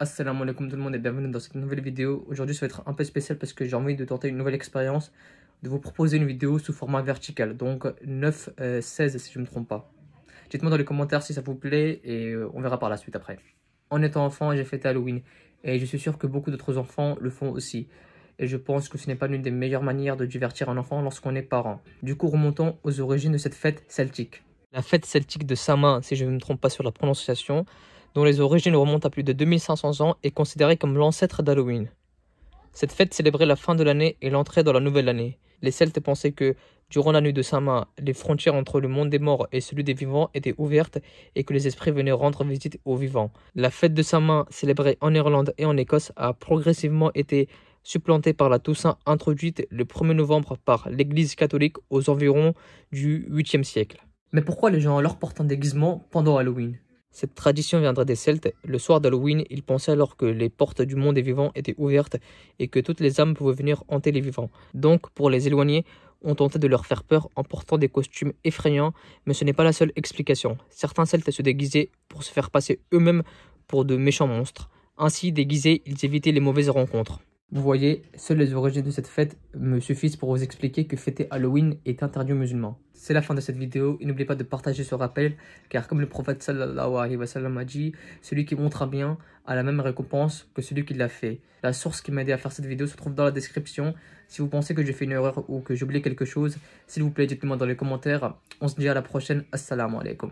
Assalamu alaikum tout le monde et bienvenue dans cette nouvelle vidéo. Aujourd'hui ça va être un peu spécial parce que j'ai envie de tenter une nouvelle expérience, de vous proposer une vidéo sous format vertical, donc 9-16 si je ne me trompe pas. Dites-moi dans les commentaires si ça vous plaît et on verra par la suite après. En étant enfant, j'ai fêté Halloween et je suis sûr que beaucoup d'autres enfants le font aussi. Et je pense que ce n'est pas l'une des meilleures manières de divertir un enfant lorsqu'on est parent. Du coup, remontons aux origines de cette fête celtique. La fête celtique de Samhain, si je ne me trompe pas sur la prononciation, dont les origines remontent à plus de 2500 ans, est considérée comme l'ancêtre d'Halloween. Cette fête célébrait la fin de l'année et l'entrée dans la nouvelle année. Les Celtes pensaient que, durant la nuit de Samhain, les frontières entre le monde des morts et celui des vivants étaient ouvertes et que les esprits venaient rendre visite aux vivants. La fête de Samhain, célébrée en Irlande et en Écosse, a progressivement été supplantée par la Toussaint introduite le 1er novembre par l'Église catholique aux environs du 8e siècle. Mais pourquoi les gens alors portent un déguisement pendant Halloween ? Cette tradition viendrait des Celtes. Le soir d'Halloween, ils pensaient alors que les portes du monde des vivants étaient ouvertes et que toutes les âmes pouvaient venir hanter les vivants. Donc, pour les éloigner, on tentait de leur faire peur en portant des costumes effrayants, mais ce n'est pas la seule explication. Certains Celtes se déguisaient pour se faire passer eux-mêmes pour de méchants monstres. Ainsi, déguisés, ils évitaient les mauvaises rencontres. Vous voyez, seules les origines de cette fête me suffisent pour vous expliquer que fêter Halloween est interdit aux musulmans. C'est la fin de cette vidéo et n'oubliez pas de partager ce rappel car comme le prophète sallallahu alayhi wa sallam a dit, celui qui montre un bien a la même récompense que celui qui l'a fait. La source qui m'a aidé à faire cette vidéo se trouve dans la description. Si vous pensez que j'ai fait une erreur ou que j'ai oublié quelque chose, s'il vous plaît dites-le moi dans les commentaires. On se dit à la prochaine. Assalamu alaikum.